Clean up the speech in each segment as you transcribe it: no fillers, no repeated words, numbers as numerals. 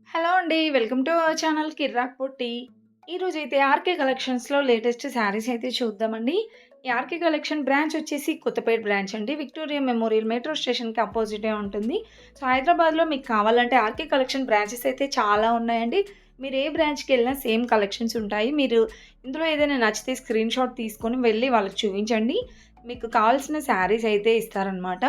Hello అండి. Welcome to our channel కిర్రాక్ పొట్టి. ఈరోజైతే RK కలెక్షన్స్‌లో లేటెస్ట్ శారీస్ అయితే చూద్దామండి. ఈ ఆర్‌కే కలెక్షన్ బ్రాంచ్ వచ్చేసి కొత్తపేట బ్రాంచ్ అండి. విక్టోరియా మెమోరియల్ మెట్రో స్టేషన్‌కి అపోజిటే ఉంటుంది. సో, హైదరాబాద్‌లో మీకు కావాలంటే ఆర్‌కే కలెక్షన్ బ్రాంచెస్ అయితే చాలా ఉన్నాయండి. మీరు ఏ బ్రాంచ్‌కెళ్ళినా సేమ్ కలెక్షన్స్ ఉంటాయి. మీరు ఇందులో ఏదైనా నచ్చితే స్క్రీన్‌షాట్ తీసుకొని వెళ్ళి వాళ్ళకి చూపించండి. మీకు కావాల్సిన శారీస్ అయితే ఇస్తారనమాట.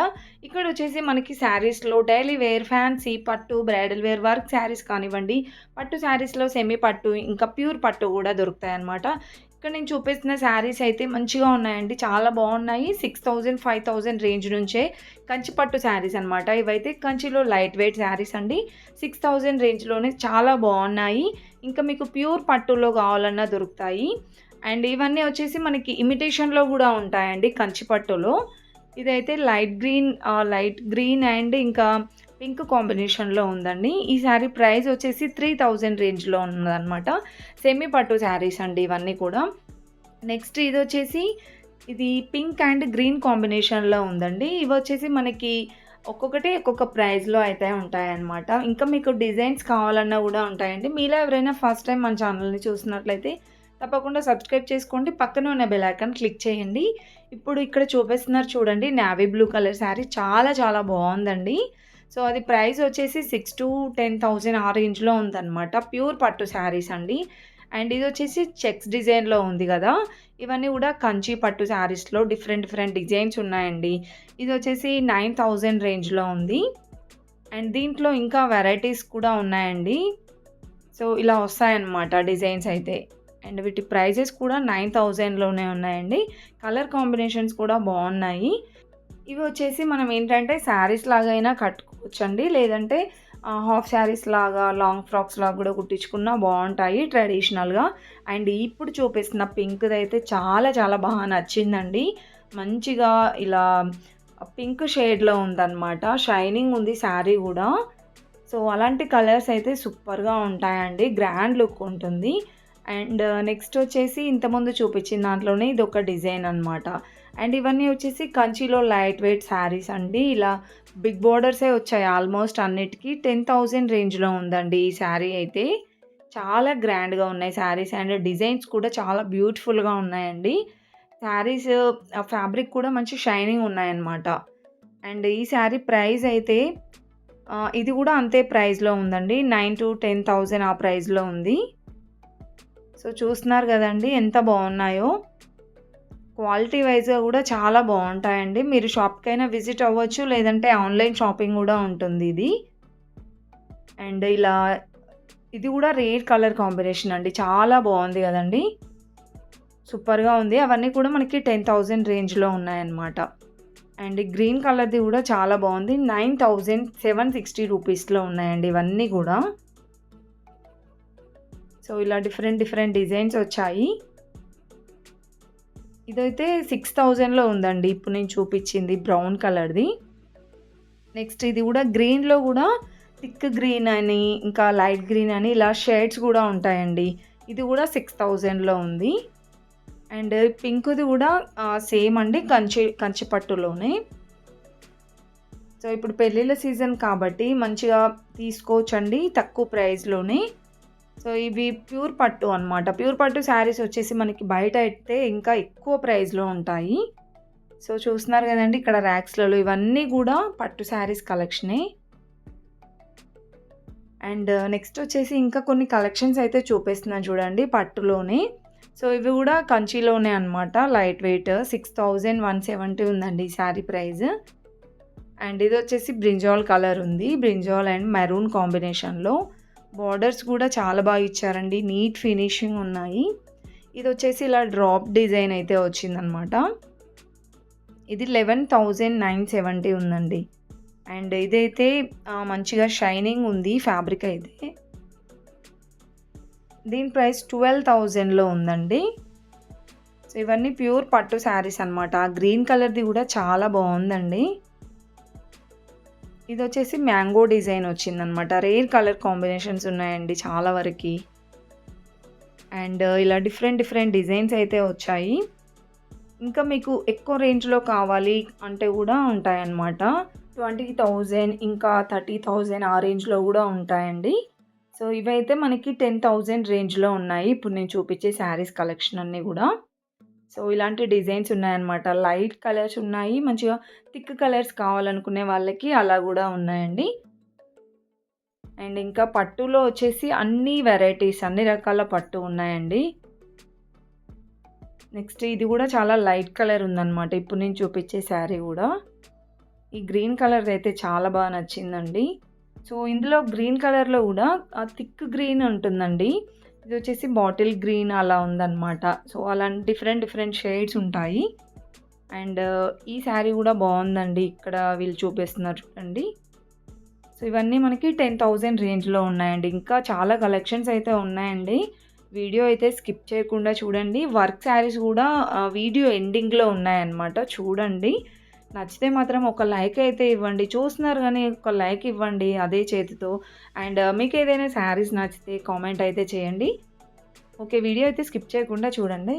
ఇక్కడొచ్చేసి మనకి శారీస్‌లో డైలీ వేర్, ఫ్యాన్సీ, పట్టు, బ్రైడల్ వేర్, వర్క్ శారీస్ కానివ్వండి, పట్టు శారీస్‌లో సెమీ పట్టు, ఇంకా ప్యూర్ పట్టు గూడా దొరుకుతాయనమాట. ఇక్కడ నేను చూపిస్తున్న శారీస్ అయితే మంచిగా ఉన్నాయండి. చాలా బావున్నాయి. 6000, 5000 రేంజ్ నుంచే కంచి పట్టు శారీస్ అనమాట. ఇవైతే కంచిలో లైట్ వెయిట్ శారీస్ అండి. 6000 రేంజ్‌లోనే చాలా బావున్నాయి. ఇంకా మీకు ప్యూర్ పట్టులో కావాలన్నా దొరుకుతాయి. అండ్ ఇవన్నీ వచ్చేసి మనకి ఇమిటేషన్‌లో గూడా ఉంటాయండి కంచి పట్టులో. ఇదైతే లైట్ గ్రీన్ అండ్ ఇంకా పింక్ కాంబినేషన్‌లో ఉందండి. ఈ శారీ ప్రైస్ వచ్చేసి 3000 రేంజ్‌లో ఉన్నదనమాట. సెమీ పట్టు శారీస్ అండి ఇవన్నీ కూడా. నెక్స్ట్ ఇది పింక్ అండ్ గ్రీన్ కాంబినేషన్‌లో ఉందండి. ఇవొచ్చేసి మనకి ఒక్కొక్కటి ఒక్కొక్క ప్రైస్‌లో అయితే ఉంటాయన్నమాట. ఇంకా మీకు డిజైన్స్ కావాలన్నా గూడా ఉంటాయండి. మీలో ఎవరైనా ఫస్ట్ టైమ్ మన ఛానల్‌ని చూస్తున్నట్లయితే తప్పకుండా సబ్స్క్రైబ్ చేసుకోండి. పక్కనే ఉన్న బెల్ ఐకాన్ క్లిక్ చేయండి. ఇప్పుడు ఇక్కడ చూపిస్తున్నారు చూడండి, నేవీ బ్లూ కలర్ శారీ చాలా చాలా బావుందండి. సో, అది ప్రైస్ వచ్చేసి 6,000-10,000 ఆ రేంజ్‌లో ఉందన్నమాట. ప్యూర్ పట్టు శారీస్ అండి. అండ్ ఇదొచ్చేసి చెక్స్ డిజైన్‌లో ఉంది గదా! ఇవన్నీ గూడా కంచి పట్టు శారీస్‌లో డిఫరెంట్ డిఫరెంట్ డిజైన్స్ ఉన్నాయండి. ఇదొచ్చేసి 9,000 రేంజ్‌లో ఉంది. అండ్ దీంట్లో ఇంకా వెరైటీస్ కూడా ఉన్నాయండి. సో, ఇలా వస్తాయన్నమాట డిజైన్స్ అయితే. అండ్ వీటి ప్రైజెస్ కూడా 9,000లోనే ఉన్నాయండి. కలర్ కాంబినేషన్స్ కూడా బావున్నాయి. ఇవి వచ్చేసి మనం ఏంటంటే శారీస్ లాగా అయినా కట్టుకోవచ్చండి. లేదంటే హాఫ్ శారీస్ లాగా, లాంగ్ ఫ్రాక్స్ లాగా గూడా కుట్టించుకున్నా బావుంటాయి ట్రెడిషనల్‌గా. అండ్ ఇప్పుడు చూపిస్తున్న పింక్‌దయితే చాలా చాలా బాగా నచ్చిందండి. మంచిగా ఇలా పింక్ షేడ్‌లో ఉందనమాట. షైనింగ్ ఉంది శారీ గూడా. సో, అలాంటి కలర్స్ అయితే సూపర్‌గా ఉంటాయండి. గ్రాండ్ లుక్ ఉంటుంది. అండ్ నెక్స్ట్ వచ్చేసి ఇంతకుముందు చూపించిన దాంట్లోనే ఇదొక డిజైన్ అనమాట. అండ్ ఇవన్నీ వచ్చేసి కంచిలో లైట్ వెయిట్ శారీస్ అండి. ఇలా బిగ్ బోర్డర్సే వచ్చాయి ఆల్మోస్ట్ అన్నిటికి. 10,000 రేంజ్‌లో ఉందండి ఈ శారీ అయితే. చాలా గ్రాండ్‌గా ఉన్నాయి శారీస్ అండ్ డిజైన్స్ కూడా చాలా బ్యూటిఫుల్‌గా ఉన్నాయండి. శారీస్ ఫ్యాబ్రిక్ కూడా మంచి షైనింగ్ ఉన్నాయన్నమాట. అండ్ ఈ శారీ ప్రైస్ అయితే ఇది గూడా అంతే ప్రైస్‌లో ఉందండి. 9,000-10,000 ఆ ప్రైస్‌లో ఉంది. సో, చూస్తున్నారు గదండీ ఎంత బావున్నాయో. క్వాలిటీ వైస్‌గా గూడా చాలా బావుంటాయండి. మీరు షాప్‌కైనా విజిట్ అవ్వచ్చు. లేదంటే ఆన్‌లైన్ షాపింగ్ గూడా ఉంటుంది ఇది. అండ్ ఇది గూడా రేర్ కలర్ కాంబినేషన్ అండి. చాలా బావుంది గదండీ! సూపర్‌గా ఉంది. అవన్నీ కూడా మనకి 10,000 రేంజ్‌లో ఉన్నాయన్నమాట. అండ్ గ్రీన్ కలర్‌ది గూడా చాలా బావుంది. 9,760 రూపీస్‌లో ఉన్నాయండి ఇవన్నీ గూడా. సో, ఇలా డిఫరెంట్ డిఫరెంట్ డిజైన్స్ వచ్చాయి. ఇదైతే 6,000లో ఉందండి. ఇప్పుడు నేను చూపిచ్చింది బ్రౌన్ కలర్‌ది. నెక్స్ట్ ఇది గూడా గ్రీన్‌లో గూడా థిక్ గ్రీన్ అని, ఇంకా లైట్ గ్రీన్ అని ఇలా షేడ్స్ గూడా ఉంటాయండి. ఇది గూడా 6,000లో ఉంది. అండ్ పింక్‌ది గూడా సేమ్ అండి కంచి పట్టులోనే. సో, ఇప్పుడు పెళ్ళిళ్ళ సీజన్ కాబట్టి మంచిగా తీసుకోవచ్చండి తక్కువ ప్రైస్‌లోనే. సో, ఇవి ప్యూర్ పట్టు అనమాట. ప్యూర్ పట్టు శారీస్ వచ్చేసి మనకి బయట అయితే ఇంకా ఎక్కువ ప్రైస్‌లో ఉంటాయి. సో, చూస్తున్నారు గదండీ ఇక్కడ ర్యాక్స్‌లలో ఇవన్నీ గూడా పట్టు శారీస్ కలెక్షనే. అండ్ నెక్స్ట్ వచ్చేసి ఇంకా కొన్ని కలెక్షన్స్ అయితే చూపిస్తున్నాను చూడండి పట్టులోనే. సో, ఇవి గూడా కంచిలోనే అనమాట. లైట్ వెయిట్ 6,170 ఉందండి ఈ శారీ ప్రైస్. అండ్ ఇదొచ్చేసి బ్రింజాల్ కలర్ ఉంది. బ్రింజాల్ అండ్ మెరూన్ కాంబినేషన్‌లో. బోర్డర్స్ కూడా చాలా బాగా ఇచ్చారండి. నీట్ ఫినిషింగ్ ఉన్నాయి. ఇదొచ్చేసి ఇలా డ్రాప్ డిజైన్ అయితే వచ్చిందనమాట. ఇది 11,970 ఉందండి. అండ్ ఇదైతే మంచిగా షైనింగ్ ఉంది ఫ్యాబ్రిక్ అయితే. దీని ప్రైస్ 12,000లో ఉందండి. సో, ఇవన్నీ ప్యూర్ పట్టు శారీస్ అనమాట. గ్రీన్ కలర్‌ది కూడా చాలా బావుందండి. ఇదొచ్చేసి మ్యాంగో డిజైన్ వచ్చిందనమాట. రేర్ కలర్ కాంబినేషన్స్ ఉన్నాయండి చాలా వరకి. అండ్ ఇలా డిఫరెంట్ డిఫరెంట్ డిజైన్స్ అయితే వచ్చాయి. ఇంకా మీకు ఎక్కువ రేంజ్‌లో కావాలి అంటే గూడా ఉంటాయన్నమాట. 20,000 ఇంకా 30,000 ఆ రేంజ్‌లో గూడా ఉంటాయండి. సో, ఇవైతే మనకి 10,000 రేంజ్‌లో ఉన్నాయి. ఇప్పుడు నేను చూపించే శారీస్ కలెక్షన్ అన్నీ గూడా. సో, ఇలాంటి డిజైన్స్ ఉన్నాయన్నమాట. లైట్ కలర్స్ ఉన్నాయి. మంచిగా థిక్ కలర్స్ కావాలనుకునే వాళ్ళకి అలా గూడా ఉన్నాయండి. అండ్ ఇంకా పట్టులో వచ్చేసి అన్ని వెరైటీస్, అన్ని రకాల పట్టు ఉన్నాయండి. నెక్స్ట్ ఇది గూడా చాలా లైట్ కలర్ ఉందన్నమాట. ఇప్పుడు నేను చూపించే శారీ గూడా. ఈ గ్రీన్ కలర్‌దయితే చాలా నచ్చిందండి. సో, ఇందులో గ్రీన్ కలర్‌లో గూడా థిక్ గ్రీన్ ఉంటుందండి. ఇదొచ్చేసి బాటిల్ గ్రీన్ అలా ఉందన్నమాట. సో, అలా డిఫరెంట్ షేడ్స్ ఉంటాయి. అండ్ ఈ శారీ గూడా బావుందండి. ఇక్కడ వీళ్ళు చూపిస్తున్నారు చూడండి. సో, ఇవన్నీ మనకి 10,000 రేంజ్‌లో ఉన్నాయండి. ఇంకా చాలా కలెక్షన్స్ అయితే ఉన్నాయండి. వీడియో అయితే స్కిప్ చేయకుండా చూడండి. వర్క్ శారీస్ గూడా వీడియో ఎండింగ్‌లో ఉన్నాయన్నమాట. చూడండి. నచ్చితే మాత్రం ఒక లైక్ అయితే ఇవ్వండి. చూస్తున్నారు గానీ ఒక లైక్ ఇవ్వండి అదే చేతితో. అండ్ మీకేదైనా శారీస్ నచ్చితే కామెంట్ అయితే చేయండి. ఓకే. వీడియో అయితే స్కిప్ చేయకుండా చూడండి.